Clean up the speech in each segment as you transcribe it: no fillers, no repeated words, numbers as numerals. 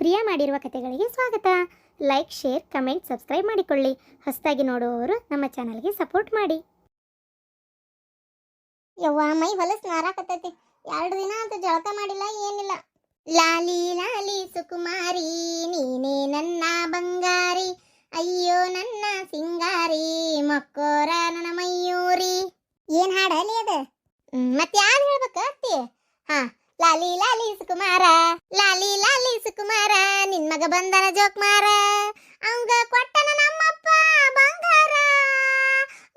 ಪ್ರಿಯಾ ಮಾಡಿರುವ ಕಥೆಗಳಿಗೆ ಸ್ವಾಗತ. Like, share, comment, subscribe ಮಾಡಿಕೊಳ್ಳಿ. ಹೊಸದಾಗಿ ನೋಡುವವರು ನಮ್ಮ ಚಾನಲ್ಗೆ ಸಪೋರ್ಟ್ ಮಾಡಿ. ಯವ್ವ ಮೈ ಹೊಲಸ್ ನಾರಾಕತ್ತೈತಿ. 2 ದಿನ ಅಂತ ಜಳಕ ಮಾಡಿಲ್ಲ ಏನಿಲ್ಲ. ಲಾಲಿ ಲಾಲಿ ಸುಕುಮಾರಿ ನೀನೇ ನನ್ನ ಬಂಗಾರಿ, ಅಯ್ಯೋ ನನ್ನ ಸಿಂಗಾರಿ ಮಕ್ಕೋರ ನನ್ನ ಮಯೂರಿ. ಏನ್ ಹಾಡಲಿ ಅದ? ಮತ್ತೆ ಯಾರು ಹೇಳ್ಬೇಕ ಅತ್ತಿ? ಹಾ, ಲಾಲಿ ಲಾಲಿ ಸುಕುಮಾರ, ಲಾಲಿ ಲಾಲಿ ಸುಕುಮಾರ, ನಿನ್ ಮಗ ಬಂದನ ಜೋಕ್ಮಾರ, ಅವಂಗ ಕೊಟ್ಟನ ನಮ್ಮಪ್ಪ ಬಂಗಾರ,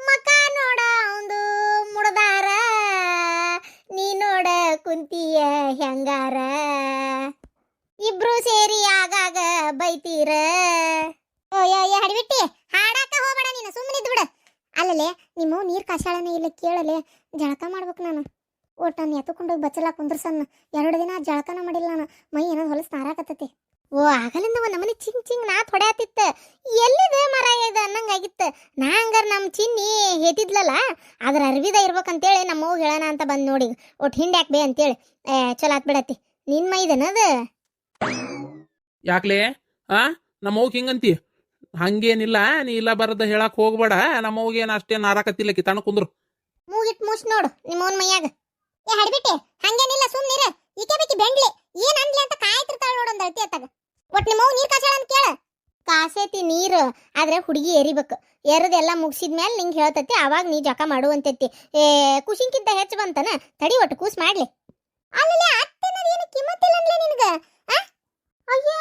ಮಕ ನೋಡ ಅವಂದು ಮುಡದಾರ, ನೀ ನೋಡ ಕುಂತಿಯ ಹೆಂಗಾರ, ಇಬ್ರು ಸೇರಿ ಆಗಾಗ ಬೈತೀರ. ಹಡಿಬಿಟ್ಟಿ ಹಾಡಾಕ ಹೋಗ್ಬೇಡ ನೀನು, ಸುಮ್ಮನೆ ಇದ್ದು ಬಿಡ. ಅಲ್ಲಲ್ಲೇ ನಿಮ್ಮ ನೀರ್ ಕಷಾಳನೇ ಇಲ್ಲ, ಕೇಳಲೆ ಜಳಕ ಮಾಡ್ಬೇಕು ನಾನು. ಒಟ್ಟು ನಾನು ಎತ್ತುಕೊಂಡೋಗಿ ಬಚ್ಚಲ ಕುಂದ್ರಸನ್ನ. 2 ದಿನ ಜಳಕನ ಮಾಡಿಲ್ಲ ನಾನು, ಮೈ ಏನೋ ಹೊಲಸ್ ನಾರಾಕತ್ತೈತಿ. ಓ ಆಗಲಿಂದ ಒಂದು ನಮ್ಮನೆ ಚಿಂಗ್ ಚಿಂಗ್ ನಾ ಹೊಡ್ಯಾತಿತ್ತ, ಎಲ್ಲಿದೆ ಮರ ಇದೆ ಅನ್ನಂಗಾಗಿತ್ತ. ನಾ ಹಂಗಾರ ನಮ್ಮ ಚಿನ್ನಿ ಹೇತಿದ್ಲಲ್ಲ, ಅದ್ರ ಅರ್ವಿದ ಇರ್ಬೇಕಂತೇಳಿ ನಮ್ಮ ಅವ್ವ ಹೇಳೋಣ ಅಂತ ಬಂದು ನೋಡಿ, ಒಟ್ಟು ಹಿಂಡಿ ಹಾಕ್ಬೇ ಅಂತೇಳಿ. ಚಲೋ ಆತ್ ಬಿಡತ್ತಿ. ನಿನ್ ಮೈದನದ ಯಾಕ್ಲೆ ನಮ್ಮವ್ಗೆ ಹಿಂಗಂತಿ? ಹಂಗೇನಿಲ್ಲ, ನೀ ಇಲ್ಲ ಬರದ ಹೇಳಕ್ ಹೋಗ್ಬೇಡ. ನಮ್ಮವ್ಗೆ ಏನು ಅಷ್ಟೇನು ನಾರಾಕತ್ತಿಲ್ಲಕಿ, ತಣ ಕುಂದ್ರು. ಮೂಗಿಟ್ ಮೂಸ್ ನೋಡು ನಿಮ್ಮವನ್ ಮೈಯಾಗ. ಹಡ್ಬಿಟ್ಟೆ ಹಂಗೇನಿಲ್ಲ, ಸುಮ್ನಿರ. ಈಕೆ ಬೇಕಿ ಬೆಂಡ್ಲಿ ಏನ್ ಅನ್ಲಿ ಅಂತ ಕಾಯ್ತಿರ್ತಾಳ ನೋಡೊಂದ್ ಅಳ್ತಿ ಅತ್ತಾಗ. ಒಟ್ ನಿಮ್ಮವ್ ನೀರ್ ಕಾಸಾಳ ಅಂತ ಕೇಳ. ಕಾಸೇತಿ ನೀರು, ಆದ್ರೆ ಹುಡುಗಿ ಎರಿಬೇಕು. ಎರದೆಲ್ಲ ಮುಗಿಸಿದ್ಮೇಲೆ ನಿಂಗೆ ಹೇಳ್ತತಿ, ಅವಾಗ ನೀ ಜಕ ಮಾಡುವಂತೈತಿ. ಕುಶಿಂಕಿಂತ ಹೆಚ್ಚು ಬಂತನ, ತಡಿ ಒಟ್ಟು ಕೂಸ್ ಮಾಡ್ಲಿ. ಅಲ್ಲಿ ಅತ್ತೆನದ ಏನು ಕಿಮ್ಮತ್ತಿಲ್ಲ ಅನ್ಲಿ ನಿನಗ? ಅಯ್ಯ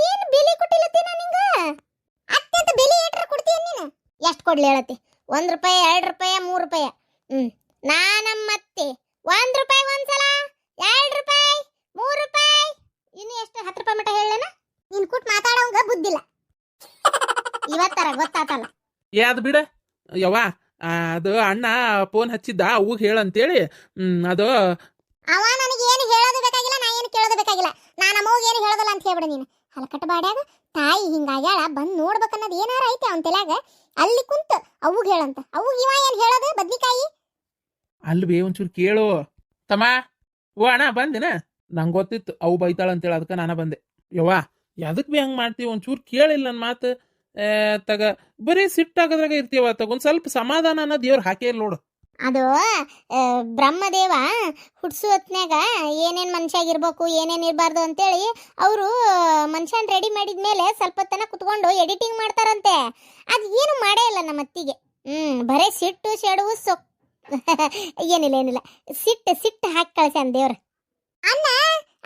ಏನ್ ಬೆಲೆ ಕೊಟ್ಟಿಲ್ಲತ್ತೇನ ನಿಂಗ? ಅತ್ತೆ ಅಂತ ಬೆಲೆ ಏಟ್ರ ಕೊಡ್ತೀಯ ನೀನು? ಎಷ್ಟು ಕೊಡ್ಲಿ ಹೇಳತ್ತಿ? 1 ರೂಪಾಯಿ, 2 ರೂಪಾಯಿ, 3 ರೂಪಾಯಿ. ನಾನಮ್ಮತ್ತೆ 1 ರೂಪಾಯಿ ಒಂದ್ಸಲ, 2 ರೂಪಾಯಿ, 3 ರೂಪಾಯಿ, ಇನ್ನು ಎಷ್ಟು 10 ರೂಪಾಯಿ ಮಟ ಹೇಳೇನ? ನೀನ್ ಕೂಟ್ ಮಾತಾಡೋಂಗ ಬುದ್ಧಿಲ್ಲ. ಇವತ್ತರ ಗೊತ್ತಾತಲ್ಲ. ಅದು ಬಿಡ ಯವ್ವ, ಅದು ಅಣ್ಣ ಫೋನ್ ಹಚ್ಚಿದ್ದ, ಅವಾಗ ಹೇಳಂತೇಳಿ. ಅದು ಅವ ನನಗೆ ಏನು ಹೇಳೋದು ಬೇಕಾಗಿಲ್ಲ, ನಾ ಏನು ಕೇಳೋದು ಬೇಕಾಗಿಲ್ಲ. ನಾನು ಅಮ್ಮವ್ಗೆ ಏನು ಹೇಳೋದಲ್ಲ ಅಂತ ಹೇಳ್ಬಿಡ ನೀನು. ಹಲಕಟ್ಟ ಬಾಡ್ಯಾಗ ತಾಯಿ ಹಿಂಗಾಗ್ಯಾಳ, ಬಂದು ನೋಡ್ಬೇಕನ್ನೋದು ಏನಾರ ಐತೆ ಅವನ ತಲೆಯಾಗ. ಅಲ್ಲಿ ಕುಂತ ಅವಾಗ ಹೇಳಂತ. ಅವಾಗ ಇವ ಏನು ಹೇಳೋದು? ಬದ್ನಿಕಾಯಿ ಅಲ್ವೇ ಒಂಚೂರು ಕೇಳು ತಮ್ಮ. ಓ ಅಣ್ಣ ಬಂದಿನ? ನಂಗೆ ಗೊತ್ತಿತ್ತು ಅವು ಬೈತಾಳ ಅಂತೇಳಿ, ಅದಕ್ಕೆ ನಾನು ಬಂದೆ. ಯವ್ವ ಎದಕ್ ಬಿ ಹಂಗೆ ಮಾಡ್ತೀವಿ? ಒಂಚೂರು ಕೇಳಿಲ್ಲ ನನ್ನ ಮಾತು. ತಗ ಬರೀ ಸಿಟ್ಟಾಗದ್ರಾಗ ಇರ್ತೀವ. ತಗ ಒಂದು ಸ್ವಲ್ಪ ಸಮಾಧಾನ ಅನ್ನೋ ದೇವ್ರು ಹಾಕೇ ಇಲ್ಲ ನೋಡು. ಅದು ಬ್ರಹ್ಮದೇವ ಹುಡ್ಸು ಹೊತ್ನ್ಯಾಗ ಏನೇನು ಮನುಷ್ಯಾಗಿರ್ಬೇಕು ಏನೇನು ಇರಬಾರ್ದು ಅಂತೇಳಿ ಅವರು ಮನುಷ್ಯನ ರೆಡಿ ಮಾಡಿದ್ಮೇಲೆ ಸ್ವಲ್ಪ ತನ ಕುತ್ಕೊಂಡು ಎಡಿಟಿಂಗ್ ಮಾಡ್ತಾರಂತೆ. ಅದು ಏನು ಮಾಡೇ ಇಲ್ಲ ನಮ್ಮ ಅತ್ತಿಗೆ. ಬರೀ ಸಿಟ್ಟು ಸೆಡವು ಏನಿಲ್ಲ ಸಿಟ್ಟು ಹಾಕಿ ಕಳ್ಸ್ಯಾನ ದೇವ್ರ. ಅನ್ನ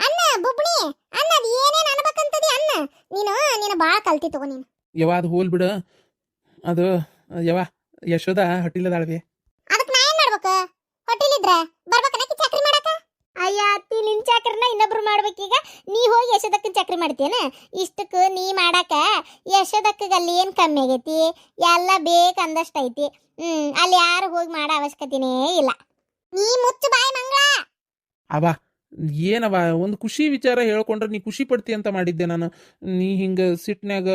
ಅನ್ನ ಬುಬ್ಣಿ ಅನ್ನ, ಅದು ಏನೇನು ಅನ್ಬೇಕಂತದಿ ಅನ್ನ. ನೀನು ಭಾಳ ಕಲ್ತಿ ತಗೋ ನೀನು. ಯವ್ವ ಅದು ಹೋಲ್ ಬಿಡು. ಅದು ಯವ್ವ ಯಶೋದ ಹೊಟ್ಟಿಲದಾಳ್ವಿ. ಅದಕ್ಕೆ ನಾ ಏನ್ ಮಾಡ್ಬೇಕು? ಹೊಟ್ಟಿಲಿದ್ರ ಬರ್ಬೇಕನ ಚಾಕ್ರಿ ಮಾಡಕ? ಅಯ್ಯ ಅತ್ತಿ, ನಿನ್ ಚಾಕ್ರಿನ ಇನ್ನೊಬ್ರು ಮಾಡ್ಬೇಕೀಗ. ನೀ ಹೋಗಿ ಯಶೋದಕ್ಕನ ಚಾಕ್ರಿ ಮಾಡ್ತೇನ? ಇಷ್ಟಕ್ಕೆ ನೀ ಮಾಡಾಕ ಯಶೋದಕ್ಕಗ ಅಲ್ಲಿ ಏನ್ ಕಮ್ಮಿ ಆಗೈತಿ? ಎಲ್ಲ ಬೇಕಂದಷ್ಟು ಐತಿ. ಅಲ್ಲಿ ಯಾರು ಹೋಗಿ ಮಾಡೋ ಅವಶ್ಯಕತೆನೇ ಇಲ್ಲ. ನೀ ಮುಚ್ಚು ಬಾಯಿ ಮಂಗಳ. ಅವ ಏನವ ಒಂದು ಖುಷಿ ವಿಚಾರ ಹೇಳ್ಕೊಂಡ್ರೆ ನೀ ಖುಷಿ ಪಡ್ತಿ ಅಂತ ಮಾಡಿದ್ದೆ ನಾನು. ನೀ ಹಿಂಗ ಸಿಟ್ನ್ಯಾಗ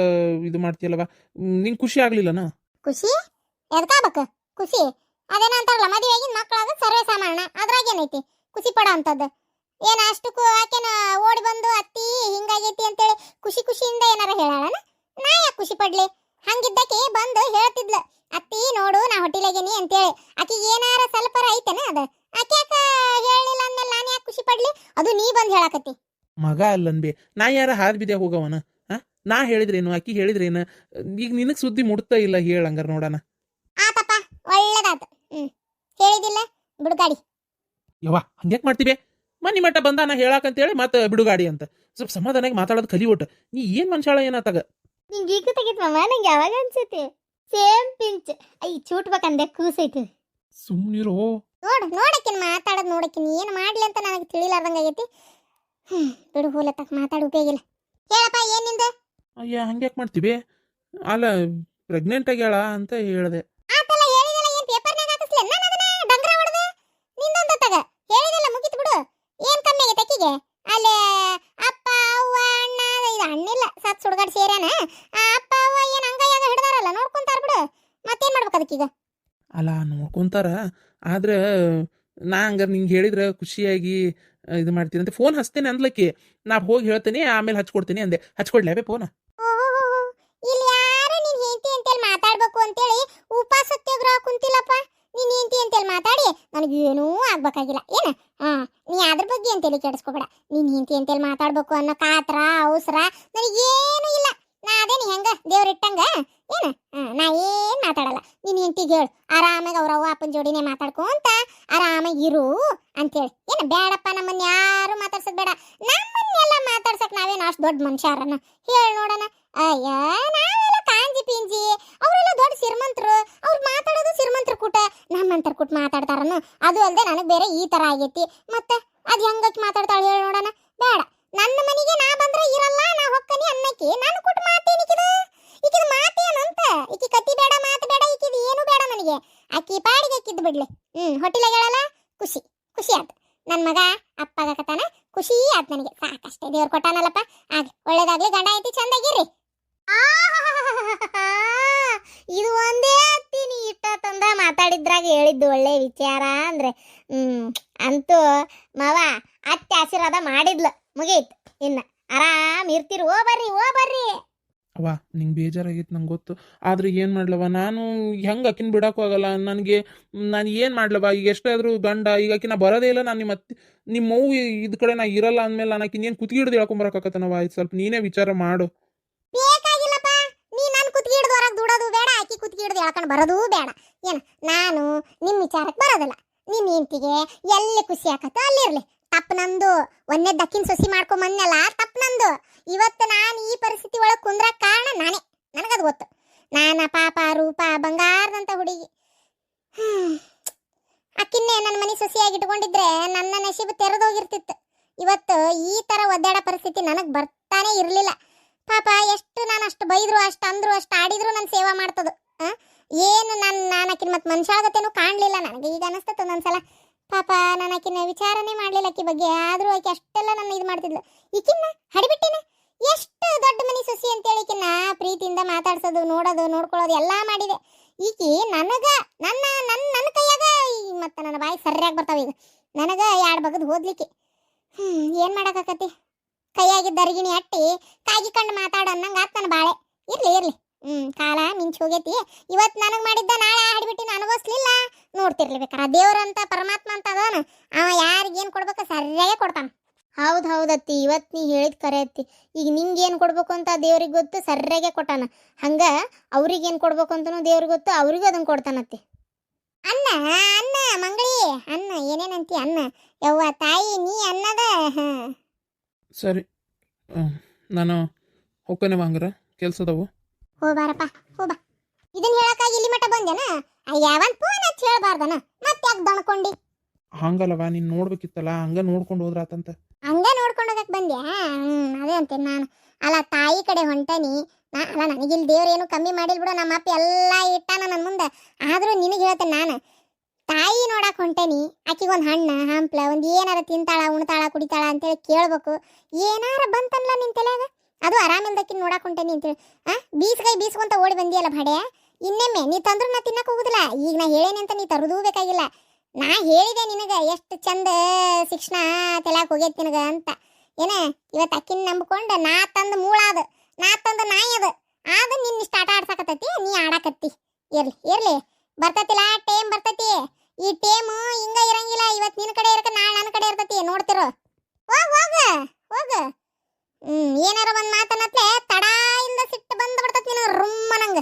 ಇದು ಮಾಡ್ತೀಯಲ್ಲವ, ನಿಂಗೆ ಖುಷಿ ಆಗ್ಲಿಲ್ಲನ? ಖುಷಿ ಎದಕಾಗಬೇಕು? ಖುಷಿ ಅದೇನ ಅಂತಾರಲ್ಲ, ಮದುವೆಗಿನ ಮಕ್ಕಳಾಗ ಸರ್ವೇ ಸಾಮಾನ್ಯ. ಅದ್ರಾಗ ಏನೈತಿ ಖುಷಿ ಪಡೋ ಅಂತದ್ದು? ಏನ ಅಷ್ಟಕ್ಕೂ ಆಕೆನ ಓಡಿ ಬಂದು ಅತ್ತಿ ಹಿಂಗಾಗೈತಿ ಅಂತೇಳಿ ಖುಷಿಯಿಂದ ಏನಾರ ಹೇಳೋಣ? ನಾ ಯಾಕೆ ಖುಷಿ ಪಡ್ಲಿ? ಹಂಗಿದ್ದಕ್ಕೆ ಬಂದು ಹೇಳ್ತಿದ್ಲ, ಅತ್ತಿ ನೋಡು ನಾ ಹೊಟ್ಟಿಲಾಗೇನಿ ಅಂತೇಳಿ. ಆಕಿಗೆ ಏನಾರ ಸ್ವಲ್ಪರ ಐತೆನ ಅದ? ಆಕೆ ಯಾಕೆ ಹೇಳಿಲ್ಲ ಅಂದ್ಮೇಲೆ ನಾನು ಯಾಕೆ ಖುಷಿ ಪಡ್ಲಿ? ಅದು ನೀ ಬಂದು ಹೇಳಕತ್ತಿ. ಮಗ ಅಲ್ಲನ್ಬಿ, ನಾ ಯಾರ ಹಾದ್ ಬಿದ್ದೆ ಹೋಗವನ? ನಾ ಹೇಳಿದ್ರೇನು, ಆಕಿ ಹೇಳಿದ್ರೇನು? ಈಗ ನಿನಗೆ ಸುದ್ದಿ ಮುಡ್ತಾ ಇಲ್ಲ, ಹೇಳಂಗಾರ ನೋಡೋಣ. ಆತಪ್ಪ, ಒಳ್ಳೇದಾತು. ಹೇಳಿದಿಲ್ಲ ಬಿಡುಗಾಡಿ. ಯವ್ವ ಹಂಗ್ಯಾಕ್ ಮಾಡ್ತೀವಿ? ಮನಿ ಮಟ್ಟ ಬಂದ ನಾ ಹೇಳಾಕಂತೇಳಿ ಮತ್ತೆ ಬಿಡುಗಾಡಿ ಅಂತ. ಸ್ವಲ್ಪ ಸಮಾಧಾನಾಗಿ ಮಾತಾಡೋದು ಕಲಿ ಒಟ್ಟು. ನೀ ಏನ್ ಮನುಷ್ಯಾಳ ಏನಾತಾಗ? ನಿಂಗೆ ಈಗ ತೆಗಿತ್ವಮ್ಮ, ನಂಗೆ ಯಾವಾಗ ಅನ್ಸೈತಿ ಸೇಮ್ ಪಿಂಚ್. ಚೂಟ್ಬೇಕಂದೆ ಕೂಸೈತಿ. ಸುಮ್ನಿರೋ. ನೋಡಕ್ಕಿನ್ ಮಾತಾಡೋದು ನೋಡಕ್ಕಿನ್ ಏನು ಮಾಡ್ಲಿ ಅಂತ ನನಗೆ ತಿಳಿಲಾರ್ದಂಗ ಆಗೈತಿ. ಬಿಡು ಹೋಲತ್ತ, ಮಾತಾಡ ಉಪಯೋಗ ಇಲ್ಲ. ಹೇಳಪ್ಪ ಏನಿಂದ? ಅಯ್ಯ ಹಂಗ್ಯಾಕ್ ಮಾಡ್ತೀವಿ? ಅಲ್ಲ ಪ್ರೆಗ್ನೆಂಟ್ ಆಗ್ಯಾಳ ಅಂತ ಹೇಳ್ದೆ. ಆತಲ್ಲ ಹೇಳಿದಲ್ಲ, ಏನ್ ಪೇಪರ್ನಾಗ ಹಾಕಿಸ್ಲಿ ನಾನು ಅದನ್ನ ಡಂಗ್ರ ಹೊಡೆದು ನಿಂದೊಂದ ತಗ ಹೇಳಿದಲ್ಲ, ಮುಗಿತು ಬಿಡು. ಏನ್ ಕಮ್ಮಿ ಆಗೈತೆ ಅಕ್ಕಿಗೆ? ಅಲ್ಲೇ ಅಪ್ಪ ಅವ್ವ ಅಣ್ಣ, ಇದು ಅಣ್ಣಿಲ್ಲ ಸತ್ ಸುಡ್ಗಾಡ್ ಸೇರ್ಯಾನ. ಅಪ್ಪ ಅವ್ವ ಏನ್ ಅಂಗೈಯಾಗ ಹಿಡ್ದಾರಲ್ಲ, ನೋಡ್ಕೊಂತಾರ ಬಿಡು. ಮತ್ತೇನ್ ಮಾಡ್ಬೇಕು ಅದಕ್ಕೀಗ? ಅಲ್ಲ ನೋಡ್ಕೊಂತಾರ, ಆದ್ರೆ ನಾ ಹಂಗಾರೆ ನಿಂಗೆ ಹೇಳಿದ್ರೆ ಖುಷಿಯಾಗಿ ಇದು ಮಾಡ್ತೀನಿ ಅಂತ ಫೋನ್ ಹಚ್ತೇನೆ ಅಂದ್ಲಕ್ಕಿ. ನಾ ಹೋಗಿ ಹೇಳ್ತೇನೆ, ಆಮೇಲೆ ಹಚ್ಕೊಡ್ತೀನಿ ಅಂದೆ. ಹಚ್ಕೊಡ್ಲೇ ಫೋನ್? ಓಹೋ, ಇಲ್ಲಿ ಯಾರು ನಿನ್ ಹೆಂಡತಿ ಅಂತೇಳಿ ಮಾತಾಡ್ಬೇಕು ಅಂತೇಳಿ ಉಪವಾಸ ಸತ್ಯಾಗ್ರಹ ಕುಂತಿಲ್ಲಪ್ಪ. ನಿನ್ ಹೆಂಡತಿ ಅಂತೇಳಿ ಮಾತಾಡಿ ನನಗೇನೂ ಆಗ್ಬೇಕಾಗಿಲ್ಲ ಏನ. ನೀ ಅದ್ರ ಬಗ್ಗೆ ಅಂತೇಳಿ ಕೆಡಿಸ್ಕೋಬೇಡ. ನಿನ್ ಹೆಂಡತಿ ಅಂತೇಳಿ ಮಾತಾಡ್ಬೇಕು ಅನ್ನೋ ಕಾತ್ರ ಅವಸರ ನನಗೇನು ಇಲ್ಲ. ನಾ ಅದೇನಿ ಹೆಂಗ ದೇವ್ರಿಟ್ಟಂಗ ಏನ. ನಾ ಏನ್ ಮಾತಾಡಲ್ಲ. ನಿನ್ ಹೆಂಡತಿಗೆ ಹೇಳು ಆರಾಮಾಗಿ ಅವ್ರ ಅವ್ವ ಅಪ್ಪನ ಜೋಡಿನೇ ಮಾತಾಡ್ಕೊಂತ ಆರಾಮಾಗಿ ಇರು ಅಂತೇಳಿ ಏನ. ಬೇಡಪ್ಪ, ನಮ್ಮನ್ನ ಯಾರು ಮಾತಾಡ್ಸೋದ್ ಬೇಡ. ನಮ್ಮನ್ನೆಲ್ಲ ಮಾತಾಡ್ಸಕ್ ನಾವೇನು ಅಷ್ಟು ದೊಡ್ಡ ಮನುಷ್ಯರನ್ನ ಹೇಳಿ ನೋಡೋಣ. ಅಯ್ಯ, ನಾವೆಲ್ಲ ಕಾಂಜಿ ಪಿಂಜಿ, ಅವರೆಲ್ಲ ದೊಡ್ಡ ಶ್ರೀಮಂತರು, ಅವ್ರು ಮಾತಾಡೋದು ಶ್ರೀಮಂತರ ಕೂಟ, ನಮ್ಮಂತರ ಕೂಟ ಮಾತಾಡ್ತಾರನು. ಅದು ಅಲ್ಲದೆ ನನಗೆ ಬೇರೆ ಈ ತರ ಆಗೈತಿ. ಮತ್ತೆ ಅದ್ ಹೆಂಗಕ್ಕೆ ಮಾತಾಡ್ತಾಳೆ ಹೇಳಿ ನೋಡೋಣ. ಬೇಡ, ನನ್ನ ಮನೆಗೆ ನಾ ಬಂದ್ರೆ ಇರಲ್ಲ, ನಾ ಹೊಕ್ಕನಿ ಅನ್ನಕ್ಕೆ ನನ್ನ ಕೂಟ ಮಾತೇನಿಕಿದ? ಈಕಿದ ಮಾತೇನಂತ? ಈಕಿ ಕತಿ ಬೇಡ, ಮಾತು ಬೇಡ, ಈಕಿದ ಏನು ಬೇಡ ನನಗೆ. ಆಕಿ ಪಾಡಿಗೆ ಆಕಿದ್ ಬಿಡ್ಲಿ. ಹೊಟ್ಟಿಲಾಗ ಹೇಳಲ್ಲ, ಖುಷಿ ಖುಷಿ ಆಯ್ತು. ನನ್ನ ಮಗ ಅಪ್ಪಾಗಕತಾನ, ಖುಷಿ ಆಯ್ತು ನನಗೆ. ಸಾಕಷ್ಟೇ, ದೇವ್ರು ಕೊಟ್ಟಾನಲ್ಲಪ್ಪ. ಆಗ ಒಳ್ಳೇದಾಗ್ಲಿ, ಗಂಡ ಐತಿ, ಚಂದಾಗಿರ್ರಿ. ಇದು ಒಂದೇ ಅತ್ತೀನಿ ಇಟ್ಟ ತಂದ ಮಾತಾಡಿದ್ರಾಗ ಹೇಳಿದ್ದು ಒಳ್ಳೆ ವಿಚಾರ ಅಂದ್ರೆ. ಅಂತೂ ಮಾವ ಅತ್ತೆ ಆಶೀರ್ವಾದ ಮಾಡಿದ್ಲು, ಮುಗೀತು. ಇನ್ನ ಆರಾಮ್ ಇರ್ತಿರು. ಓ ಬರ್ರಿ, ಓ ಬರ್ರಿ. ಅವ್ವ, ನಿಂಗೆ ಬೇಜಾರಾಗೈತೆ ನಂಗೆ ಗೊತ್ತು. ಆದ್ರೆ ಏನು ಮಾಡ್ಲವ, ನಾನು ಹೆಂಗೆ ಅಕ್ಕಿನ ಬಿಡೋಕ್ಕೂ ಆಗಲ್ಲ ನನಗೆ. ನಾನು ಏನು ಮಾಡ್ಲವ ಈಗ? ಎಷ್ಟಾದರೂ ಗಂಡ. ಈಗ ಆಕಿನ ಬರೋದೇ ಇಲ್ಲ. ನಾನು ನಿಮ್ಮ ಅವ್ವ ಇದ್ ಕಡೆ ನಾ ಇರಲ್ಲ ಅಂದಮೇಲೆ ನಾನು ಆಕಿನ ಏನು ಕುತ್ತಿಗೆ ಹಿಡ್ದು ಹೇಳ್ಕೊಂಬರಕ್ಕಾಗತ್ತನವ? ಇದು ಸ್ವಲ್ಪ ನೀನೇ ವಿಚಾರ ಮಾಡು. ಬೇಕಾಗಿಲ್ಲಪ್ಪ, ನೀ ನನ್ನ ಕುತ್ತಿಗೆ ಹಿಡ್ದು ಹೊರಗೆ ದುಡೋದು ಬೇಡ, ಆಕಿ ಕುತ್ತಿಗೆ ಹಿಡ್ದು ಎಳ್ಕೊಂಡು ಬರೋದು ಬೇಡ. ಏನು, ನಾನು ನಿಮ್ಮ ವಿಚಾರಕ್ಕೆ ಬರೋದಿಲ್ಲ. ನಿನ್ನ ಹೆಂಡತಿಗೆ ಎಲ್ಲಿ ಖುಷಿ ಆಕತ್ತೋ ಅಲ್ಲಿರ್ಲಿ. ತಪ್ಪು ನಂದು. ಒಂದೇ ದಕ್ಕಿನ ಸೊಸಿ ಮಾಡ್ಕೊಂಬಂದಲ್ಲ, ತಪ್ಪು ನಂದು. ಇವತ್ತು ನಾನು ಈ ಪರಿಸ್ಥಿತಿ ಒಳಗೆ ಕುಂದ್ರಕ್ಕೆ ಕಾರಣ ನಾನೇ. ನನಗದು ಗೊತ್ತು. ನಾನ ಪಾಪ ರೂಪ ಬಂಗಾರದಂತ ಹುಡುಗಿ. ಅಕ್ಕಿನ್ನೇ ನನ್ನ ಮನೆ ಸೊಸಿಯಾಗಿ ಇಟ್ಕೊಂಡಿದ್ರೆ ನನ್ನ ನಶೀಬು ತೆರೆದೋಗಿರ್ತಿತ್ತು. ಇವತ್ತು ಈ ಥರ ಒದ್ದಾಡೋ ಪರಿಸ್ಥಿತಿ ನನಗೆ ಬರ್ತಾನೆ ಇರಲಿಲ್ಲ. ಪಾಪ ಎಷ್ಟು ನಾನು ಅಷ್ಟು ಬೈದ್ರು, ಅಷ್ಟು ಅಂದ್ರು, ಅಷ್ಟು ಆಡಿದ್ರು ನನ್ನ ಸೇವಾ ಮಾಡ್ತದು. ಏನು ನಾನು ಆಕಿನ ಮತ್ತೆ ಮನುಷ್ಯಾಗತ್ತೇನೂ ಕಾಣಲಿಲ್ಲ ನನಗೆ. ಈಗ ಅನಿಸ್ತದೆ ಒಂದೊಂದ್ಸಲ, ಪಾಪ ನಾನು ಆಕಿನ ವಿಚಾರನೇ ಮಾಡಲಿಲ್ಲ ಆಕಿ ಬಗ್ಗೆ. ಆದರೂ ಆಕೆ ಅಷ್ಟೆಲ್ಲ ನನ್ನ ಇದು ಮಾಡ್ತಿದ್ಲು. ಈಕಿನ್ನ ಹಡಿಬಿಟ್ಟಿನ ಎಷ್ಟು ದೊಡ್ಡ ಮನೆ ಸೊಸಿ ಅಂತೇಳಿ ಈಕಿನ್ನ ಪ್ರೀತಿಯಿಂದ ಮಾತಾಡ್ಸೋದು, ನೋಡೋದು, ನೋಡ್ಕೊಳ್ಳೋದು ಎಲ್ಲ ಮಾಡಿದೆ. ಈಕಿ ನನಗೆ ನನ್ನ ನನ್ನ ನನ್ನ ಕೈಯಾಗ ಮತ್ತು ನನ್ನ ಬಾಯಿ ಸರಿಯಾಗಿ ಬರ್ತಾವೆ. ಈಗ ನನಗೆ ಎರಡು ಬಗದು ಹೋದ್ಲಿಕ್ಕೆ ಏನು ಮಾಡೋಕ್ಕಾಕತಿ? ಕೈಯಾಗಿದ್ದ ಅರಿಗಿಣಿ ಅಟ್ಟಿ ಕಾಗಿ ಕಂಡು ಮಾತಾಡ ಅನ್ನಂಗೆ ಆತ್ ನನ್ನ ಬಾಳೆ. ಇರ್ಲಿ ಇರ್ಲಿ, ಕಾಲ ಮಿಂಚು ಹೋಗೈತಿ. ಇವತ್ತು ನನಗೆ ಮಾಡಿದ್ದ ನಾಳೆ ಆಡ್ಬಿಟ್ಟು ಅನುಭವಿಸ್ಲಿಲ್ಲ. ನೋಡ್ತಿರ್ಲಿಬೇಕಾರ ದೇವ್ರಂತ ಪರಮಾತ್ಮ ಅಂತ ಅದಾನ, ಅವ ಯಾರಿಗೇನು ಕೊಡ್ಬೇಕು ಸರಿಯಾಗೇ ಕೊಡ್ತಾನ. ಹೌದು ಹೌದತ್ತಿ, ಇವತ್ತು ನೀ ಹೇಳಿದ್ ಕರೆ ಅತ್ತಿ. ಈಗ ನಿಂಗೆ ಏನು ಕೊಡ್ಬೇಕು ಅಂತ ದೇವ್ರಿಗೆ ಗೊತ್ತು, ಸರಿಯಾಗೆ ಕೊಟ್ಟಾನ. ಹಂಗ ಅವ್ರಿಗೇನು ಕೊಡ್ಬೇಕು ಅಂತನೂ ದೇವ್ರಿಗೆ ಗೊತ್ತು, ಅವ್ರಿಗೂ ಅದನ್ನು ಕೊಡ್ತಾನತ್ತಿ. ಅನ್ನ ಅನ್ನ ಮಂಗಳಿ, ಅನ್ನ ಏನೇನಂತಿ ಅನ್ನ. ಯವ್ವ ತಾಯಿ, ನೀ ಅನ್ನದ. ಸರಿ, ನಾನು ಹೋಗ್ತಾನೆ ಹಂಗಾರ, ಕೆಲ್ಸದವು. ಹೋಗ್ಬಾರಪ್ಪ, ಹೋಗ್ಬಾ. ಇದನ್ನ ಹೇಳಕ್ಕಾಗಿ ಇಲ್ಲಿ ಮಟ್ಟ ಬಂದೇನ? ಯಾವಂತ ಫೋನ್ ಹಚ್ಚಿ ಹೇಳ್ಬಾರ್ದನ? ಮತ್ತೆ ಯಾಕೆ ದಣ್ಕೊಂಡಿ? ಹಂಗಲ್ಲವ, ನೀನು ನೋಡ್ಬೇಕಿತ್ತಲ್ಲ, ಹಂಗ ನೋಡ್ಕೊಂಡು ಹೋದ್ರಾತಂತ. ಹಂಗ ನೋಡ್ಕೊಂಡು ಹೋಗಕ್ ಬಂದ್ಯಾ? ಅದೇ ಅಂತೇನೆ ನಾನು. ಅಲ್ಲ, ತಾಯಿ ಕಡೆ ಹೊಂಟನಿ. ಅಲ್ಲ, ನನಗಿಲ್ಲಿ ದೇವ್ರು ಏನು ಕಮ್ಮಿ ಮಾಡಿಲ್ ಬಿಡು. ನಮ್ಮ ಅಪ್ಪ ಎಲ್ಲ ಇಟ್ಟಾನ ನನ್ನ ಮುಂದೆ. ಆದರೂ ನಿನಗೆ ಹೇಳ್ತೇನೆ, ನಾನು ತಾಯಿ ನೋಡಕ್ ಹೊಂಟೇನಿ. ಆಕಿಗೊಂದು ಹಣ್ಣ ಹಂಪ್ಲ ಒಂದು ಏನಾರ ತಿಂತಾಳ, ಉಣ್ತಾಳ, ಕುಡಿತಾಳ ಅಂತೇಳಿ ಕೇಳ್ಬೇಕು. ಏನಾರ ಬಂತಲ್ಲ ನಿನ್ ತಲೆಯಾಗ, ಅದು ಆರಾಮಿಲ್ದಕ್ಕಿನ್ ನೋಡಕ್ ಹೊಂಟೇನಿ ಅಂತೇಳಿ ಬೀಸ್ಗೈ ಬೀಸ್ಕೊಂತ ಓಡಿ ಬಂದಿಯಲ್ಲ ಭಾಡೆ. ಇನ್ನೊಮ್ಮೆ ನೀ ತಂದ್ರು ನಾ ತಿನ್ನಕ್ ಹೋಗುದಿಲ್ಲ. ಈಗ ನಾ ಹೇಳೇನಿ ಅಂತ ನೀ ತರುದೂ ಬೇಕಾಗಿಲ್ಲ. ನಾ ಹೇಳಿದೆ ನಿನಗೆ ಎಷ್ಟು ಚಂದ ಶಿಕ್ಷಣ ತಲೆಯಾಗ ಹೋಗೈತಿ ನಿನಗ ಅಂತ. ಏನ ಇವತ್ತು ಅಕ್ಕಿನ ನಂಬ್ಕೊಂಡು ನಾ ತಂದು ಮೂಳಾದ, ನಾ ತಂದು ನಾಯಿ ಅದು ನಿನ್ನ ಇಷ್ಟ ಆಟ ಆಡ್ಸಕತ್ತೈತಿ, ನೀ ಆಡಕತ್ತಿ. ಇರ್ಲಿ ಇರ್ಲಿ, ಬರ್ತತಿಲ್ಲ ಟೇಮ್ ಬರ್ತತಿ. ಈ ಟೇಮ್ ಹಿಂಗ ಇರಂಗಿಲ್ಲ. ಇವತ್ತು ನಿನ್ನ ಕಡೆ ಇರಕ ನಾಳೆ ನನ್ನ ಕಡೆ ಇರ್ತತಿ, ನೋಡ್ತಿರೋ. ಹೋಗ ಹೋಗ ಹೋಗ. ಏನಾರ ಒಂದ್ ಮಾತನ್ನತ್ಲೆ ತಡ ಇಲ್ದ ಸಿಟ್ಟು ಬಂದು ಬಿಡ್ತತಿ ನಿನಗೆ ರುಮ್ಮನಂಗ.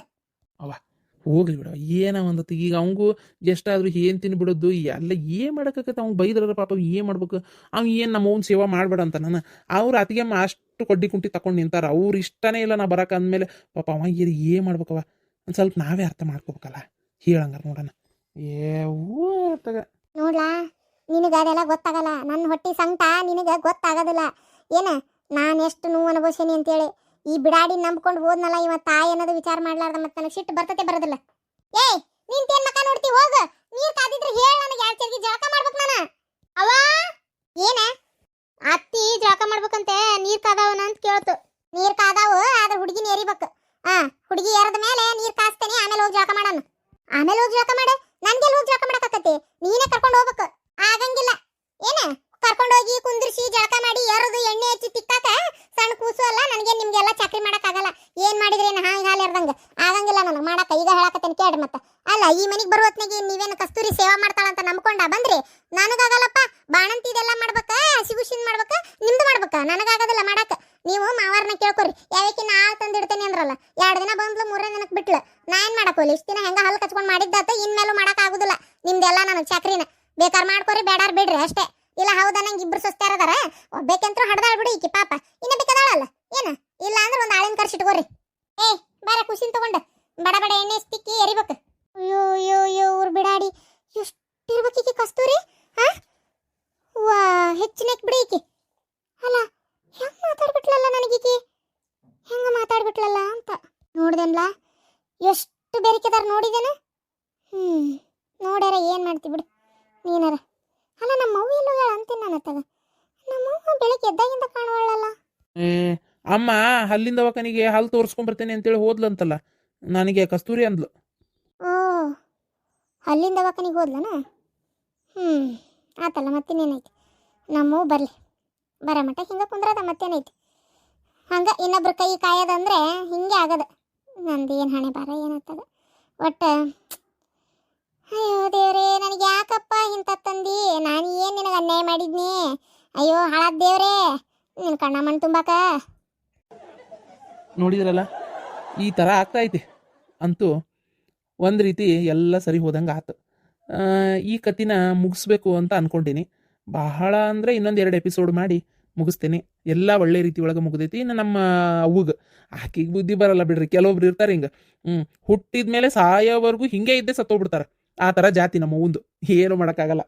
ಹೋಗ್ಲಿ ಬಿಡ, ಏನ ಒಂದತ್ತು. ಈಗ ಅವಂಗೂ ಎಷ್ಟಾದ್ರೂ ಏನ್ ತಿನ್ಬಿಡೋದು ಎಲ್ಲ ಏನ್ ಮಾಡಕ್ಕಾಗತ್ತೆ? ಅವ್ನು ಬೈದ್ರಲ್ಲ ಪಾಪ, ಏನ್ ಮಾಡ್ಬೇಕು? ಅವ್ನು ಏನು ನಮ್ಮ ಅವ್ನ ಸೇವಾ ಮಾಡ್ಬೇಡ ಅಂತ ನಾನು. ಅವ್ರ ಅತ್ತಿಗೆಮ್ಮ ಅಷ್ಟು ಕೊಡ್ಡಿ ಕುಂಟಿ ತಕೊಂಡು ನಿಂತಾರ. ಅವ್ರು ಇಷ್ಟನೇ ಇಲ್ಲ ನಾ ಬರಕ ಅಂದಮೇಲೆ ಪಾಪ ಅವ ಏನ್ ಮಾಡ್ಬೇಕವ? ಒಂದು ಸ್ವಲ್ಪ ನಾವೇ ಅರ್ಥ ಮಾಡ್ಕೋಬೇಕಲ್ಲ. ಹೇಳಂಗಾರ ನೋಡೋಣ. ತಗ ನೋಡ್ಲಾ, ನಿನಗ ಅದೆಲ್ಲ ಗೊತ್ತಾಗಲ್ಲ. ನನ್ನ ಹೊಟ್ಟಿ ಸಂಕಟ ನಿನಗ ಗೊತ್ತಾಗೋದಿಲ್ಲ. ಏನ ನಾನು ಎಷ್ಟು ನೋವು ಅನುಭವಿಸೇನಿ ಅಂತೇಳಿ. ಈ ಬಿಡಾಡಿ ನಂಬ್ಕೊಂಡು ಹೋದ್ನಲ್ಲ ಇವ, ತಾಯಿ ಅನ್ನೋದು ವಿಚಾರ ಮಾಡ್ಲಾರ್ದ ಮತ್ತೆ ನನಗೆ ಸಿಟ್ಟು ಬರ್ತತೆ ಬರೋದಿಲ್ಲ. ಏಯ್, ನಿಂತೇನ್ ಮಕ್ಕ ನೋಡ್ತಿ? ಹೋಗ, ನೀರ್ ಕಾದಿದ್ರೆ ಹೇಳ ನನಗೆ. ಯಾರು ಚರ್ಗಿ ಜಳಕ ಮಾಡ್ಬೇಕು ನಾನು? ಅವ ಏನ ಅತ್ತಿ ಜಳಕ ಮಾಡ್ಬೇಕಂತೆ ನೀರ್ ಕಾದಾವನ ಅಂತ ಕೇಳ್ತು. ನೀರ್ ಕಾದಾವು, ಆದ್ರೆ ಹುಡುಗಿನ ಏರಿಬೇಕು. ಹುಡುಗಿ ಏರದ ಮೇಲೆ ನೀರ್ ಕಾಸ್ತೇನೆ, ಆಮೇಲೆ ಹೋಗಿ ಜಳಕ ಮಾಡೋಣ. ಆಮೇಲೆ ಹೋಗಿ ಜಳಕ ಮಾಡ. ನನ್ಗೆಲ್ಲ ಹೋಗಿ ಜಳಕ ಮಾಡಕತ್ತೈತಿ? ನೀನೇ ಕರ್ಕೊಂಡು ಹೋಗ್ಬೇಕು. ಆಗಂಗಿಲ್ಲ ಏನ ಕರ್ಕೊಂಡೋಗಿ ಕುಂದಿರ್ಸಿ ಜಳಕ ಮಾಡಿ ಎರದು ಎಣ್ಣೆ ಹಚ್ಚಿ ತಿಕ್ಕಾಕ ಸಣ್ಣ ಕೂಸು ಅಲ್ಲ ನನಗೆ ನಿಮ್ಗೆಲ್ಲ ಚಾಕ್ರಿ ಮಾಡಕ್ ಆಗಲ್ಲ ಏನ್ ಮಾಡಿದ್ರೇನ ಹಾಲ್ ಎರ್ದಂಗ ಆಗಂಗಿಲ್ಲ ನನಗೆ ಮಾಡಕ ಈಗ ಹೇಳಕತ್ತೇನೆ ಕೇಳ್ರಿ ಮತ್ತ ಅಲ್ಲ ಈ ಮನಿಗ್ ಬರೋ ಹೊತ್ನಾಗೆ ನೀವೇನು ಕಸ್ತೂರಿ ಸೇವಾ ಮಾಡ್ತಾಳಂತ ನಂಬ್ಕೊಂಡ ಬಂದ್ರಿ ನನಗಾಗಲ್ಲಪ್ಪ ಬಾಣಂತಿ ಇದೆಲ್ಲ ಮಾಡ್ಬೇಕ ಹಸಿಗುಸಿನ್ ಮಾಡ್ಬೇಕ ನಿಮ್ದು ಮಾಡ್ಬೇಕ ನನಗಾಗೋದಿಲ್ಲ ಮಾಡಕ ನೀವು ಮಾವಾರನ ಕೇಳ್ಕೊರಿ ಯಾವಕ್ಕೆ ನಾ ತಂದಿಡ್ತೇನೆ ಅಂದ್ರಲ್ಲ 2 ದಿನ ಬಂದ್ಲು 3ನೇ ದಿನಕ್ಕೆ ಬಿಟ್ಲ ನಾ ಏನ್ ಮಾಡಕ್ ಹೋಗ್ಲಿ ಇಷ್ಟ ದಿನ ಹೆಂಗ ಹಲ್ ಕಚ್ಕೊಂಡ್ ಮಾಡಿದ್ದಾತ ಇನ್ಮೇಲೂ ಮಾಡಕ್ ಆಗುದಿಲ್ಲ ನಿಮ್ದೆಲ್ಲ ನನಗೆ ಚಾಕ್ರಿನ ಬೇಕಾರ್ ಮಾಡ್ಕೊರಿ ಬೇಡಾರ್ ಬಿಡ್ರಿ ಅಷ್ಟೇ ಇಲ್ಲ ಹೌದಾ ನಂಗೆ ಇಬ್ರು ಸೊಸ್ತಾರ ಅದಾರ ಒಬ್ಬೇಕಂತ್ರು ಹಡ್ದಾಳ್ ಬಿಡಿ ಈಕಿ ಪಾಪ ಇನ್ನ ಬೇಕಾದಳಲ್ಲ ಏನ ಇಲ್ಲ ಅಂದ್ರೆ ಒಂದು ಆಳಿನ ಕರ್ಸಿಟ್ಕೋರಿ ಏ ಬಾರ ಖುಷಿನ್ ತಗೊಂಡ ಬಡ ಬಡ ಎಣ್ಣೆ ತಿಕ್ಕಿ ಎರಿಬೇಕು ಅಯ್ಯೋ ಅಯ್ಯೋ ಅಯ್ಯೋ ಊರ್ ಬಿಡಾಡಿ ಎಷ್ಟಿರ್ಬೇಕು ಈಕಿ ಕಸ್ತೂರಿ ಹಾ ವಾ ಹೆಚ್ಚಿನ ಬಿಡಿ ಈಕಿ ಅಲ್ಲ ಹೆಂಗ್ ಮಾತಾಡ್ಬಿಟ್ಲಲ್ಲ ನನಗೀಕಿ ಹೆಂಗ ಮಾತಾಡ್ಬಿಟ್ಲಲ್ಲ ಅಂತ ನೋಡ್ದೆನ್ಲ ಎಷ್ಟು ಬೇರಿಕೆದಾರ ನೋಡಿದೇನ ನೋಡ್ಯಾರ ಏನ್ ಮಾಡ್ತಿ ಬಿಡು ನೀನಾರ ಅಲ್ಲ ನಮ್ಮ ಅವ್ವ ಎಲ್ಲೋ ಹೇಳ ಅಂತೀನಿ ನಾನು ಅತ್ತಾಗ ನಮ್ಮ ಅವ್ವ ಬೆಳಗ್ಗೆ ಎದ್ದಾಗಿಂದ ಕಾಣುವಳ್ಳಲ್ಲ ಏ ಅಮ್ಮ ಹಲ್ಲಿಂದ ದವಾಖಾನಿಗೆ ಹಲ್ಲು ತೋರಿಸ್ಕೊಂಬರ್ತೇನೆ ಅಂತೇಳಿ ಹೋದ್ಲಂತಲ್ಲ ನನಗೆ ಕಸ್ತೂರಿ ಅಂದ್ಲು. ಓ ಅಲ್ಲಿಂದ ದವಾಖಾನಿಗೆ ಹೋದ್ಲನ ಆತಲ್ಲ ಮತ್ತೇನೇನೈತಿ ನಮ್ಮವು ಬರಲಿ ಬರ ಮಟ್ಟ ಹಿಂಗೆ ಕುಂದ್ರದ ಮತ್ತೇನೈತಿ ಹಂಗೆ ಇನ್ನೊಬ್ರ ಕೈ ಕಾಯೋದಂದ್ರೆ ಹಿಂಗೆ ಆಗದ ನಂದು ಏನು ಹಣೆ ಬಾರ ಏನತ್ತದ ಒಟ್ಟು ಅಯ್ಯೋ ದೇವ್ರೇ ನನಗೆ ಯಾಕಪ್ಪ ಇಂಥ ತಂದಿ ನಾನು ಏನು ನಿನಗೆ ಅನ್ಯಾಯ ಮಾಡಿದ್ನಿ ಅಯ್ಯೋ ಹಾಳಾದ ದೇವ್ರೇ ನಿನ್ನ ಕಣ್ಣ ಮಣ್ಣು ತುಂಬಾಕ ನೋಡಿದ್ರಲ್ಲ ಈ ಥರ ಆಗ್ತಾ ಐತಿ ಅಂತೂ ಒಂದು ರೀತಿ ಎಲ್ಲ ಸರಿ ಹೋದಂಗೆ ಆತು. ಈ ಕತಿನ ಮುಗಿಸ್ಬೇಕು ಅಂತ ಅಂದ್ಕೊಂಡೀನಿ. ಬಹಳ ಅಂದರೆ ಇನ್ನೊಂದು 2 ಎಪಿಸೋಡ್ ಮಾಡಿ ಮುಗಿಸ್ತೇನೆ. ಎಲ್ಲ ಒಳ್ಳೆ ರೀತಿ ಒಳಗೆ ಮುಗಿದೈತಿ. ಇನ್ನು ನಮ್ಮ ಅವ್ಗೆ ಆಕಿಗೆ ಬುದ್ಧಿ ಬರಲ್ಲ ಬಿಡ್ರಿ, ಕೆಲವೊಬ್ರು ಇರ್ತಾರೆ ಹಿಂಗೆ ಹುಟ್ಟಿದ ಮೇಲೆ ಸಾಯೋವರೆಗೂ ಹಿಂಗೆ ಇದ್ದೇ ಸತ್ತೋಗ್ಬಿಡ್ತಾರೆ. ಆ ಥರ ಜಾತಿ ನಮ್ಮ ಅವ್ವಂದು, ಏನು ಮಾಡೋಕ್ಕಾಗಲ್ಲ.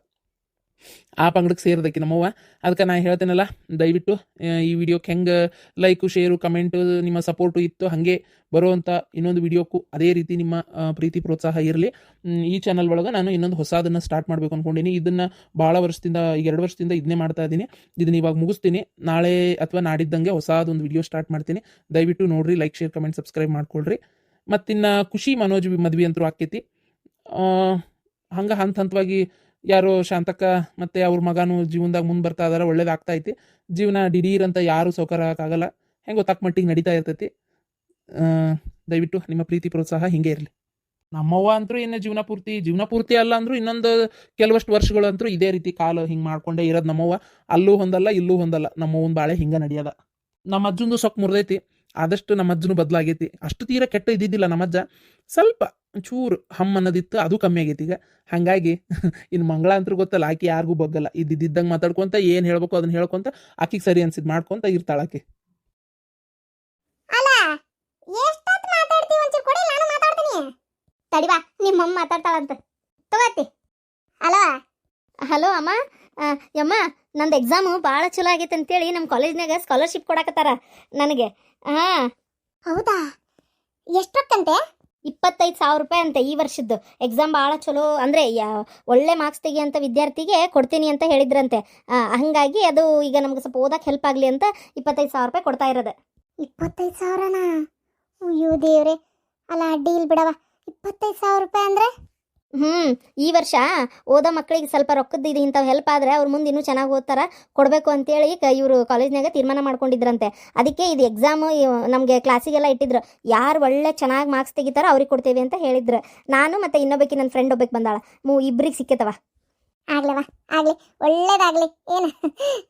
ಆ ಪಂಗಡಕ್ಕೆ ಸೇರಿದಕ್ಕೆ ನಮ್ಮವ್ವ. ಅದಕ್ಕೆ ನಾನು ಹೇಳ್ತೇನಲ್ಲ, ದಯವಿಟ್ಟು ಈ ವಿಡಿಯೋಕ್ಕೆ ಹೆಂಗೆ ಲೈಕು ಶೇರು ಕಮೆಂಟು ನಿಮ್ಮ ಸಪೋರ್ಟು ಇತ್ತು ಹಾಗೆ ಬರುವಂಥ ಇನ್ನೊಂದು ವಿಡಿಯೋಕ್ಕೂ ಅದೇ ರೀತಿ ನಿಮ್ಮ ಪ್ರೀತಿ ಪ್ರೋತ್ಸಾಹ ಇರಲಿ. ಈ ಚಾನಲ್ ಒಳಗೆ ನಾನು ಇನ್ನೊಂದು ಹೊಸದನ್ನು ಸ್ಟಾರ್ಟ್ ಮಾಡಬೇಕು ಅಂದ್ಕೊಂಡಿನಿ. ಇದನ್ನು ಭಾಳ ವರ್ಷದಿಂದ, ಈಗ 2 ವರ್ಷದಿಂದ ಇದನ್ನೇ ಮಾಡ್ತಾ ಇದ್ದೀನಿ. ಇದನ್ನ ಇವಾಗ ಮುಗಿಸ್ತೀನಿ. ನಾಳೆ ಅಥವಾ ನಾಡಿದ್ದಂಗೆ ಹೊಸದೊಂದು ವಿಡಿಯೋ ಸ್ಟಾರ್ಟ್ ಮಾಡ್ತೀನಿ. ದಯವಿಟ್ಟು ನೋಡಿರಿ, ಲೈಕ್ ಶೇರ್ ಕಮೆಂಟ್ ಸಬ್ಸ್ಕ್ರೈಬ್ ಮಾಡ್ಕೊಳ್ರಿ. ಮತ್ತಿನ್ನು ಖುಷಿ ಮನೋಜ್ ಮದ್ವೆ ಅಂತೂ ಆಕೈತಿ. ಹಂಗೆ ಹಂತವಾಗಿ ಯಾರೋ ಶಾಂತಕ್ಕ ಮತ್ತು ಅವ್ರ ಮಗನೂ ಜೀವನದಾಗ ಮುಂದೆ ಬರ್ತಾ ಇದಾರೆ. ಒಳ್ಳೇದಾಗ್ತಾ ಐತಿ. ಜೀವನ ದಿಢೀರ್ ಅಂತ ಯಾರೂ ಸೌಕರ್ಯ ಆಗೋಕ್ಕಾಗಲ್ಲ. ಹೆಂಗೋ ತಕ್ಕ ಮಟ್ಟಿಗೆ ನಡೀತಾ ಇರ್ತೈತಿ. ದಯವಿಟ್ಟು ನಿಮ್ಮ ಪ್ರೀತಿ ಪ್ರೋತ್ಸಾಹ ಹಿಂಗೆ ಇರಲಿ. ನಮ್ಮವ್ವ ಅಂತೂ ಏನು ಜೀವನ ಪೂರ್ತಿ ಅಲ್ಲ ಅಂದರೂ ಇನ್ನೊಂದು ಕೆಲವಷ್ಟು ವರ್ಷಗಳಂತೂ ಇದೇ ರೀತಿ ಕಾಲು ಹಿಂಗೆ ಮಾಡ್ಕೊಂಡೇ ಇರೋದು ನಮ್ಮವ್ವ. ಅಲ್ಲೂ ಹೊಂದಲ್ಲ ಇಲ್ಲೂ ಹೊಂದಲ್ಲ. ನಮ್ಮವ್ವನ ಬಾಳೆ ಹಿಂಗೆ ನಡೆಯೋದ. ನಮ್ಮ ಅಜ್ಜಂದು ಸೊಕ್ಕ ಮುರಿದೈತಿ. ಆದಷ್ಟು ನಮ್ಮ ಅಜ್ಜನೂ ಬದಲಾಗೈತಿ. ಅಷ್ಟು ತೀರ ಕೆಟ್ಟ ಇದ್ದಿದ್ದಿಲ್ಲ ನಮ್ಮ ಅಜ್ಜ. ಸ್ವಲ್ಪ ಚೂರು ಹಮ್ ಅನ್ನೋದಿತ್ತು, ಅದು ಕಮ್ಮಿ ಆಗೈತಿ ಈಗ. ಹಾಗಾಗಿ ಇನ್ನು ಮಂಗಳ ಅಂತೂ ಗೊತ್ತಲ್ಲ, ಆಕೆ ಯಾರಿಗೂ ಬಗ್ಗಲ್ಲ. ಇದ್ದಿದ್ದಂಗೆ ಮಾತಾಡ್ಕೊಂತ ಏನು ಹೇಳ್ಬೇಕು ಅದನ್ನ ಹೇಳ್ಕೊಂತ ಆಕಿಗೆ ಸರಿ ಅನ್ಸಿದ್ ಮಾಡ್ಕೊಂತ ಇರ್ತಾಳ ಆಕೆ. ಅಲ್ಲ ಎಷ್ಟೊತ್ತು ಮಾತಾಡ್ತೀವಿ ಒಂಚೂರು ಕೊಡಿ, ನಾನು ಮಾತಾಡ್ತೀನಿ. ತಡಿವಾ, ನಿಮ್ಮ ಅಮ್ಮ ಮಾತಾಡ್ತಾಳಂತ ತಗೋತಿ. ಅಲೋ ಹಲೋ ಅಮ್ಮ. ಯಮ್ಮ, ನಂದು ಎಕ್ಸಾಮು ಭಾಳ ಚಲೋ ಆಗೈತೆ ಅಂತೇಳಿ ನಮ್ಮ ಕಾಲೇಜ್ನಾಗ ಸ್ಕಾಲರ್ಶಿಪ್ ಕೊಡಕತ್ತಾರ ನನಗೆ. ಹಾಂ, ಹೌದಾ? ಎಷ್ಟೊತ್ತಂತೆ? 25,000 ರೂಪಾಯಿ ಅಂತೆ ಈ ವರ್ಷದ್ದು. ಎಕ್ಸಾಮ್ ಭಾಳ ಚಲೋ ಅಂದರೆ ಒಳ್ಳೆ ಮಾರ್ಕ್ಸ್ ತೆಗಿಯೋಂಥ ವಿದ್ಯಾರ್ಥಿಗೆ ಕೊಡ್ತೀನಿ ಅಂತ ಹೇಳಿದ್ರಂತೆ. ಹಾಗಾಗಿ ಅದು ಈಗ ನಮ್ಗೆ ಸ್ವಲ್ಪ ಓದಕ್ಕೆ ಹೆಲ್ಪ್ ಆಗಲಿ ಅಂತ 25,000 ರೂಪಾಯಿ ಕೊಡ್ತಾ ಇರೋದು. 25,000ನಾ? ಅಯ್ಯೋ ದೇವ್ರೆ, ಅಲ್ಲ ಅಡ್ಡಿ ಇಲ್ಲ ಬಿಡವ. 25,000 ರೂಪಾಯಿ ಅಂದರೆ ಈ ವರ್ಷ ಓದೋ ಮಕ್ಕಳಿಗೆ ಸ್ವಲ್ಪ ರೊಕ್ಕದ ಇದು ಇಂಥವು ಹೆಲ್ಪ್ ಆದರೆ ಅವ್ರು ಮುಂದೆ ಇನ್ನೂ ಚೆನ್ನಾಗಿ ಓದ್ತಾರ, ಕೊಡಬೇಕು ಅಂತೇಳಿ ಇವರು ಕಾಲೇಜ್ನಾಗ ತೀರ್ಮಾನ ಮಾಡ್ಕೊಂಡಿದ್ರಂತೆ. ಅದಕ್ಕೆ ಇದು ಎಕ್ಸಾಮು ನಮಗೆ ಕ್ಲಾಸಿಗೆಲ್ಲ ಇಟ್ಟಿದ್ರು. ಯಾರು ಒಳ್ಳೆ ಚೆನ್ನಾಗಿ ಮಾರ್ಕ್ಸ್ ತೆಗಿತಾರೋ ಅವ್ರಿಗೆ ಕೊಡ್ತೇವೆ ಅಂತ ಹೇಳಿದ್ರು. ನಾನು ಮತ್ತು ಇನ್ನೊಬ್ಬಕ್ಕೆ ನನ್ನ ಫ್ರೆಂಡ್ ಒಬ್ಬಕ್ಕೆ ಬಂದಾಳ, ಇಬ್ಬರಿಗೆ ಸಿಕ್ಕೇತವ. ಆಗ್ಲವ, ಆಗ್ಲಿ, ಒಳ್ಳೇದಾಗ್ಲಿ. ಏನು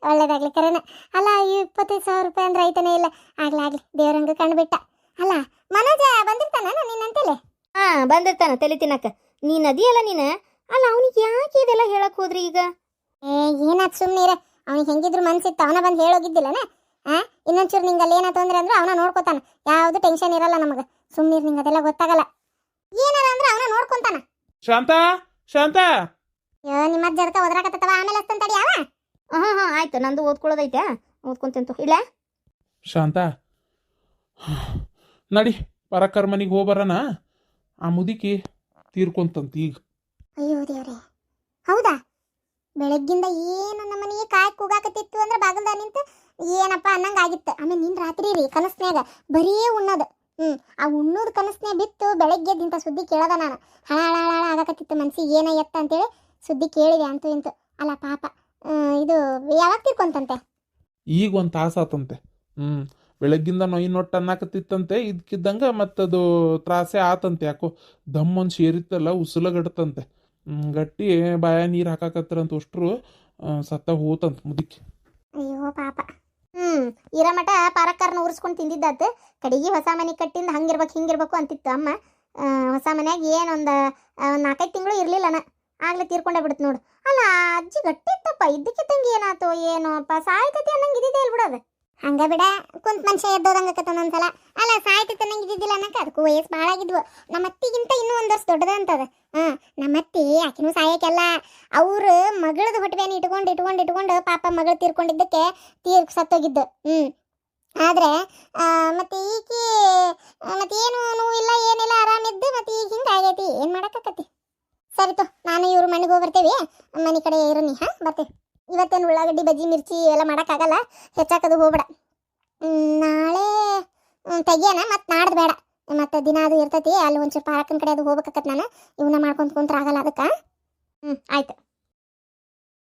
ಒಳ್ಳೇದಾಗ್ಲಿ ಕರೆನ. ಅಲ್ಲ 25,000 ರೂಪಾಯಿ ಅಂದ್ರೆ ಐತನೇ ಇಲ್ಲ. ಆಗ್ಲಿ ದೇವ್ರಂಗ ಕಂಡುಬಿಟ್ಟ. ಅಲ್ಲ ಮನೋಜ ಬಂದಿರ್ತಾನ ನಿನ್ನಂತೇಳಿ? ಹಾಂ, ಬಂದಿರ್ತಾನ ತಲೆ ತಿನ್ನಕ್ಕೆ. ನೀನು ಅದಿಯಲ್ಲ ನೀನು. ಅಲ್ಲ ಅವನಿಗೆ ಯಾಕೆ ಇದೆಲ್ಲ ಹೇಳಕ್ ಹೋದ್ರಿ ಈಗ? ಏನಾತ್ ಸುಮ್ಮನೆ, ಅವ್ನಿಗೆ ಹೆಂಗಿದ್ರು ಮನ್ಸಿತ್ತು, ಅವನ ಬಂದು ಹೇಳೋಗಿದ್ದಿಲ್ಲನ. ಇನ್ನೊಂಚೂರು ನಿಂಗೆ ಅಲ್ಲಿ ಏನೋ ತೊಂದ್ರೆ ಅಂದ್ರೆ ಅವನ ನೋಡ್ಕೊತಾನ. ಯಾವುದು ಟೆನ್ಷನ್ ಇರಲ್ಲ ನಮಗೆ. ಸುಮ್ಮನೆ ನಿಂಗೆ ಅದೆಲ್ಲ ಗೊತ್ತಾಗಲ್ಲ. ಏನಾರ ಅಂದ್ರೆ ಅವನ ನೋಡ್ಕೊಂತಾನ. ಶಾಂತ ಅಯ್ಯೋ, ನಿಮ್ಮ ಅಜ್ಜ ಅದಕ್ಕೆ ಒದರಾಕತ್ತವ. ಆಮೇಲೆ ಅಷ್ಟಂತ ತಡಿ ಅವ. ಹಾಂ ಆಯ್ತು, ನಂದು ಓದ್ಕೊಳ್ಳೋದೈತೆ, ಓದ್ಕೊಂತಂತು. ಇಲ್ಲ ಶಾಂತ, ನಡಿ ಪರಕ್ಕರ್ ಮನೆಗೆ ಹೋಗ್ಬರೋಣ. ಆ ಮುದುಕಿ ತೀರ್ಕೊಂತಂತ ಈಗ. ಅಯ್ಯೋ ದೇವ್ರೆ, ಹೌದಾ? ಬೆಳಗ್ಗಿಂದ ಏನು ನಮ್ಮನೆಗೆ ಕಾಯಿ ಕೂಗಾಕತ್ತಿತ್ತು ಅಂದ್ರೆ ಬಾಗಲ್ದ ನಿಂತು ಏನಪ್ಪ ಅನ್ನಂಗೆ ಆಗಿತ್ತು. ಆಮೇಲೆ ನಿನ್ನ ರಾತ್ರಿ ರೀ ಕನಸ್ನ್ಯಾಗ ಬರೀ ಉಣ್ಣೋದು. ಆ ಉಣ್ಣೋದು ಕನಸ್ನ್ಯಾಗ ಬಿತ್ತು. ಬೆಳಗ್ಗೆ ಎದ್ದಿಂತ ಸುದ್ದಿ ಕೇಳದ ನಾನು. ಹಳ ಹಳ ಹಳ ಆಗಕತ್ತಿತ್ತು ಮನ್ಸಿಗೆ, ಏನ ಎತ್ತ ಅಂತೇಳಿ ಸುದ್ದಿ ಕೇಳಿದೆ. ಅಂತೂ ಇಂತು ಅಲ್ಲ ಪಾಪ ಇದು ಯಾವಾಗ ತೀರ್ಕೊಂತಂತೆ? ಈಗ ಒಂದು ತಾಸು ಆತಂತೆ. ಬೆಳಗ್ಗಿಂದ ನೊಯ್ ನೊಟ್ಟು ಅನ್ನಕತ್ತಿತ್ತಂತೆ. ಇದಕ್ಕಿದ್ದಂಗೆ ಮತ್ತದು ತ್ರಾಸೆ ಆತಂತೆ. ಯಾಕೋ ದಮ್ ಒಂದು ಸೇರಿತ್ತಲ್ಲ, ಉಸುಲಗಟ್ಟಂತೆ. ಗಟ್ಟಿ ಬಾಯ ನೀರು ಹಾಕಾಕತ್ತರಂತ ಅಷ್ಟ್ರು ಸತ್ತ ಹೋತಂತ ಮುದುಕಿ. ಅಯ್ಯೋ ಪಾಪ. ಇರೋ ಮಠ ಪಾರಕ್ಕಾರನ ಉರ್ಸ್ಕೊಂಡು ತಿಂದಿದ್ದಾತ. ಕಡೆಗೆ ಹೊಸ ಮನೆ ಕಟ್ಟಿಂದ ಹಂಗಿರ್ಬೇಕು ಹಿಂಗಿರ್ಬೇಕು ಅಂತಿತ್ತು ಅಮ್ಮ. ಹೊಸ ಮನ್ಯಾಗ ಏನೊಂದು 4-5 ತಿಂಗಳು ಇರ್ಲಿಲ್ಲನ, ಆಗ್ಲೇ ತೀರ್ಕೊಂಡೇ ಬಿಡುತ್ತೆ ನೋಡು. ಅಲ್ಲ ಅಜ್ಜಿ ಗಟ್ಟಿ ಇತ್ತಪ್ಪ, ಇದ್ದಕ್ಕಿದ್ದಂಗೆ ಏನಾಯ್ತು ಏನೋ ಅಪ್ಪ, ಸಾಯ್ತತಿ ಅನ್ನಂಗೆ ಇದ್ದಿದ್ದೆ ಇಲ್ಲಿ ಬಿಡೋದು. ಹಂಗ ಬಿಡ, ಕುಂತ್ ಮನುಷ್ಯ ಎದ್ದೋದಂಗಕತ್ತ ಒಂದೊಂದ್ಸಲ. ಅಲ್ಲ ಸಾಯ್ತತಿ ಅನ್ನಂಗೆ ಇದ್ದಿದ್ದಿಲ್ಲ ಅನ್ನಕ್ಕೆ ಅದಕ್ಕೂ ವಯಸ್ಸು ಭಾಳ ಆಗಿದ್ವು. ನಮ್ಮ ಅತ್ತಿಗಿಂತ ಇನ್ನೂ ಒಂದು ವರ್ಷ ದೊಡ್ಡದ ಅಂತದ. ನಮ್ಮ ಅತ್ತಿ ಆಕಿನೂ ಸಾಯಕ್ಕೆಲ್ಲ ಅವ್ರ ಮಗಳದ ಹೊಟ್ಟೆನ ಇಟ್ಕೊಂಡು ಪಾಪ ಮಗಳು ತೀರ್ಕೊಂಡಿದ್ದಕ್ಕೆ ಸತ್ತೋಗಿದ್ದು. ಆದ್ರೆ ಮತ್ತೆ ಈಕಿ ಮತ್ತೆ ಏನು ನೋವಿಲ್ಲ ಏನಿಲ್ಲ, ಆರಾಮಿದ್ದು. ಮತ್ತೆ ಈಗ ಹಿಂಗೆ ಆಗೈತಿ, ಏನು ಮಾಡಕ್ಕಾಕತಿ? ಸರಿತು, ನಾನು ಇವ್ರ ಮನೆಗೆ ಹೋಗಿ ಬರ್ತೇವೆ. ಮನೆ ಕಡೆ ಇರೋನಿ. ಬರ್ತೀವಿ. ಇವತ್ತೇನು ಉಳ್ಳಾಗಡ್ಡಿ ಬಜ್ಜಿ ಮಿರ್ಚಿ ಎಲ್ಲ ಮಾಡೋಕ್ಕಾಗಲ್ಲ, ಹೆಚ್ಚಾಕದು ಹೋಗ್ಬೇಡ. ನಾಳೆ ತೆಗಿಯೋಣ, ಮತ್ತು ನಾಡ್ದು ಬೇಡ. ಮತ್ತು ದಿನ ಅದು ಇರ್ತೈತಿ, ಅಲ್ಲಿ ಒಂಚೂರು ಪಾರಕ್ಕನ ಕಡೆ ಅದು ಹೋಗ್ಬೇಕಾಕತ್ ನಾನು. ಇವನ್ನ ಮಾಡ್ಕೊಂತ ಕುಂತ್ರ ಆಗಲ್ಲ ಅದಕ್ಕೆ. ಆಯ್ತು.